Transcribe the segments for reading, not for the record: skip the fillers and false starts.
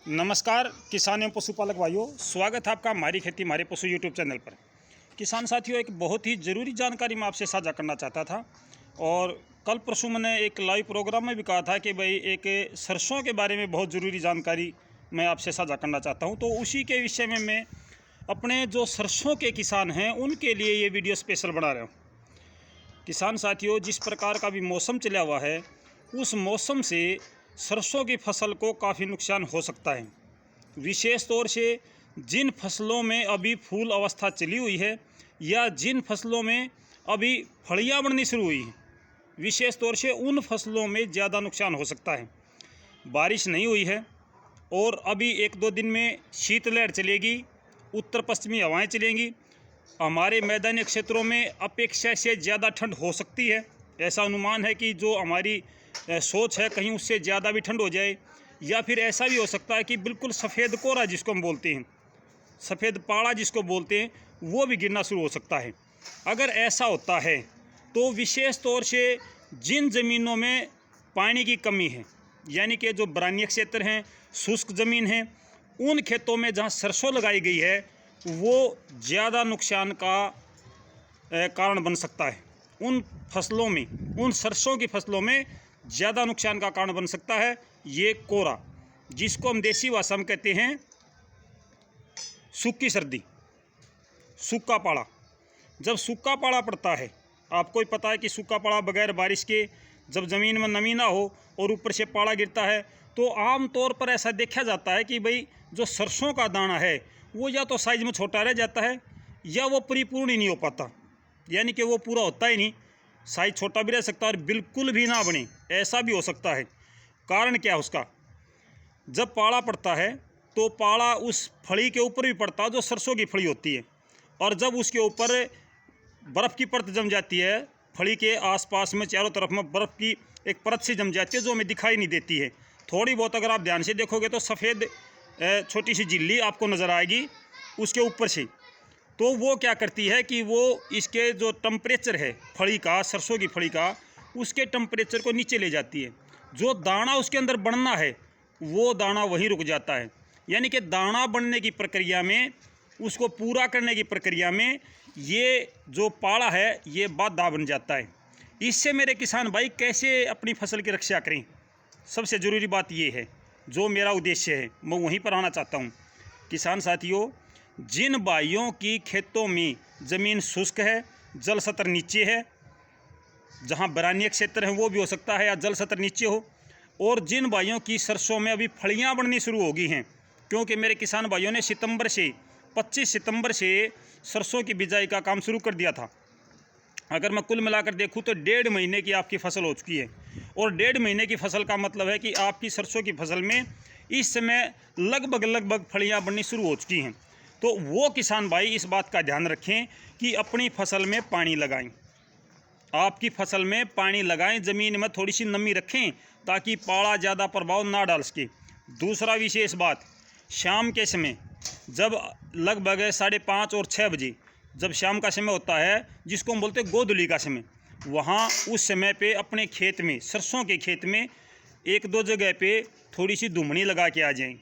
नमस्कार किसान एवं पशुपालक भाइयों, स्वागत है आपका हमारी खेती हमारे पशु यूट्यूब चैनल पर। किसान साथियों, एक बहुत ही ज़रूरी जानकारी मैं आपसे साझा करना चाहता था। और कल परसों मैंने एक लाइव प्रोग्राम में भी कहा था कि भाई एक सरसों के बारे में बहुत ज़रूरी जानकारी मैं आपसे साझा करना चाहता हूँ। तो उसी के विषय में मैं अपने जो सरसों के किसान हैं उनके लिए ये वीडियो स्पेशल बना रहा हूँ। किसान साथियों, जिस प्रकार का भी मौसम चला हुआ है, उस मौसम से सरसों की फसल को काफ़ी नुकसान हो सकता है। विशेष तौर से जिन फसलों में अभी फूल अवस्था चली हुई है या जिन फसलों में अभी फलियां बननी शुरू हुई हैं, विशेष तौर से उन फसलों में ज़्यादा नुकसान हो सकता है। बारिश नहीं हुई है और अभी एक दो दिन में शीतलहर चलेगी, उत्तर पश्चिमी हवाएं चलेंगी। हमारे मैदानी क्षेत्रों में अपेक्षा से ज़्यादा ठंड हो सकती है। ऐसा अनुमान है कि जो हमारी सोच है कहीं उससे ज़्यादा भी ठंड हो जाए, या फिर ऐसा भी हो सकता है कि बिल्कुल सफ़ेद कोहरा जिसको हम बोलते हैं, सफ़ेद पाड़ा जिसको बोलते हैं, वो भी गिरना शुरू हो सकता है। अगर ऐसा होता है तो विशेष तौर से जिन ज़मीनों में पानी की कमी है, यानी कि जो बरानी क्षेत्र हैं, शुष्क ज़मीन है, उन खेतों में जहाँ सरसों लगाई गई है वो ज़्यादा नुकसान का कारण बन सकता है। उन फसलों में, उन सरसों की फसलों में ज़्यादा नुकसान का कारण बन सकता है ये कोहरा, जिसको हम देसी भाषा में कहते हैं सूखी सर्दी, सूखा पाड़ा। जब सूखा पाड़ा पड़ता है, आपको ही पता है कि सूखा पाड़ा बगैर बारिश के जब ज़मीन में नमी ना हो और ऊपर से पाड़ा गिरता है, तो आम तौर पर ऐसा देखा जाता है कि भाई जो सरसों का दाना है वो या तो साइज़ में छोटा रह जाता है या वो परिपूर्ण ही नहीं हो पाता, यानी कि वो पूरा होता ही नहीं। साइज छोटा भी रह सकता है और बिल्कुल भी ना बने, ऐसा भी हो सकता है। कारण क्या है उसका? जब पाड़ा पड़ता है तो पाड़ा उस फली के ऊपर भी पड़ता है जो सरसों की फली होती है, और जब उसके ऊपर बर्फ़ की परत जम जाती है, फली के आसपास में चारों तरफ में बर्फ़ की एक परत सी जम जाती है जो हमें दिखाई नहीं देती है। थोड़ी बहुत अगर आप ध्यान से देखोगे तो सफ़ेद छोटी सी झिल्ली आपको नज़र आएगी उसके ऊपर से। तो वो क्या करती है कि वो इसके जो टेम्परेचर है फली का, सरसों की फली का, उसके टेम्परेचर को नीचे ले जाती है। जो दाना उसके अंदर बनना है वो दाना वहीं रुक जाता है, यानी कि दाना बनने की प्रक्रिया में, उसको पूरा करने की प्रक्रिया में ये जो पाड़ा है ये बाधा बन जाता है। इससे मेरे किसान भाई कैसे अपनी फसल की रक्षा करें, सबसे ज़रूरी बात ये है, जो मेरा उद्देश्य है मैं वहीं पर आना चाहता हूँ। किसान साथियों, जिन भाइयों की खेतों में ज़मीन शुष्क है, जल स्तर नीचे है, जहाँ बरानी क्षेत्र है वो भी हो सकता है या जल स्तर नीचे हो, और जिन भाइयों की सरसों में अभी फलियां बननी शुरू हो गई हैं, क्योंकि मेरे किसान भाइयों ने 25 सितंबर से सरसों की बिजाई का काम शुरू कर दिया था। अगर मैं कुल मिलाकर देखूं तो 1.5 महीने की आपकी फसल हो चुकी है, और 1.5 महीने की फसल का मतलब है कि आपकी सरसों की फसल में इस समय लगभग फलियां बननी शुरू हो चुकी हैं। तो वो किसान भाई इस बात का ध्यान रखें कि अपनी फसल में पानी लगाएं, आपकी फसल में पानी लगाएं, ज़मीन में थोड़ी सी नमी रखें ताकि पाड़ा ज़्यादा प्रभाव ना डाल सके। दूसरा विशेष बात, शाम के समय जब लगभग 5:30 और 6 बजे जब शाम का समय होता है, जिसको हम बोलते हैं गोधूली का समय, वहाँ उस समय पे अपने खेत में, सरसों के खेत में 1-2 जगह पे थोड़ी सी धुमनी लगा के आ जाएं,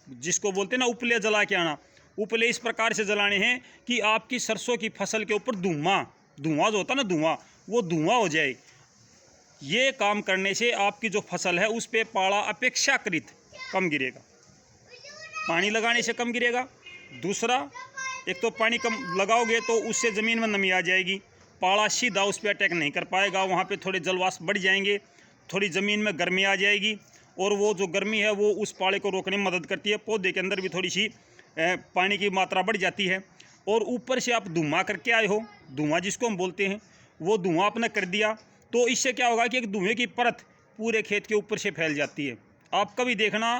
जिसको बोलते हैं ना उपले जला के आना। उपले इस प्रकार से जलाने हैं कि आपकी सरसों की फसल के ऊपर धुआं जो होता है ना, वो धुआं हो जाए। ये काम करने से आपकी जो फसल है उस पर पाड़ा अपेक्षाकृत कम गिरेगा, पानी लगाने से कम गिरेगा। दूसरा, एक तो पानी कम लगाओगे तो उससे ज़मीन में नमी आ जाएगी, पाड़ा सीधा उस पर अटैक नहीं कर पाएगा, वहाँ पे थोड़े जलवाष्प बढ़ जाएंगे, थोड़ी ज़मीन में गर्मी आ जाएगी, और वो जो गर्मी है वो उस पाड़े को रोकने में मदद करती है। पौधे के अंदर भी थोड़ी सी पानी की मात्रा बढ़ जाती है। और ऊपर से आप धुआं करके आए हो, धुआं जिसको हम बोलते हैं, वो धुआं आपने कर दिया, तो इससे क्या होगा कि एक धुएँ की परत पूरे खेत के ऊपर से फैल जाती है। आप कभी देखना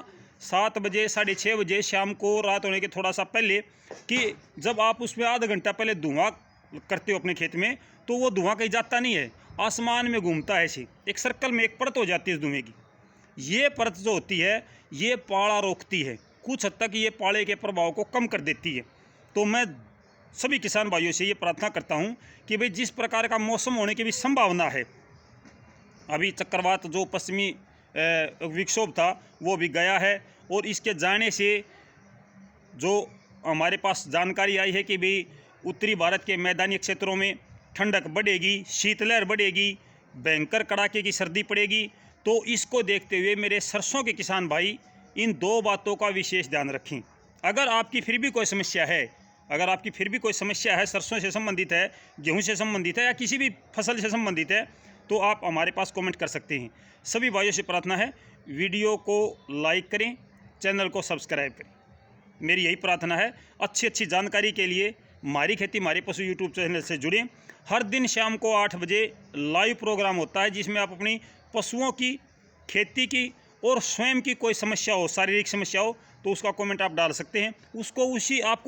7 बजे 6:30 बजे शाम को, रात होने के थोड़ा सा पहले, कि जब आप उसमें आधा घंटा पहले धुआं करते हो अपने खेत में, तो वो धुआं कहीं जाता नहीं है, आसमान में घूमता है, ऐसे एक सर्कल में एक परत हो जाती है इस धुएँ की। ये परत जो होती है ये पाड़ा रोकती है, कुछ हद तक ये पाड़े के प्रभाव को कम कर देती है। तो मैं सभी किसान भाइयों से ये प्रार्थना करता हूँ कि भाई जिस प्रकार का मौसम होने की भी संभावना है, अभी चक्रवात जो पश्चिमी विक्षोभ था वो भी गया है, और इसके जाने से जो हमारे पास जानकारी आई है कि भाई उत्तरी भारत के मैदानी क्षेत्रों में ठंडक बढ़ेगी, शीतलहर बढ़ेगी, भयंकर कड़ाके की सर्दी पड़ेगी। तो इसको देखते हुए मेरे सरसों के किसान भाई इन 2 बातों का विशेष ध्यान रखें। अगर आपकी फिर भी कोई समस्या है, सरसों से संबंधित है, गेहूं से संबंधित है या किसी भी फसल से संबंधित है, तो आप हमारे पास कमेंट कर सकते हैं। सभी भाइयों से प्रार्थना है, वीडियो को लाइक करें, चैनल को सब्सक्राइब करें। मेरी यही प्रार्थना है। अच्छी जानकारी के लिए हमारी खेती हमारे पशु यूट्यूब चैनल से जुड़ें। हर दिन शाम को 8 बजे लाइव प्रोग्राम होता है, जिसमें आप अपनी पशुओं की, खेती की और स्वयं की कोई समस्या हो, शारीरिक समस्या हो, तो उसका कमेंट आप डाल सकते हैं। आपको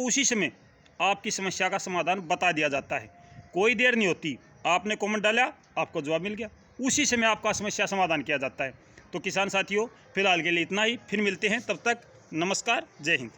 उसी समय आपकी समस्या का समाधान बता दिया जाता है। कोई देर नहीं होती, आपने कमेंट डाला, आपको जवाब मिल गया, उसी समय आपका समस्या समाधान किया जाता है। तो किसान साथियों, फिलहाल के लिए इतना ही। फिर मिलते हैं, तब तक नमस्कार, जय हिंद।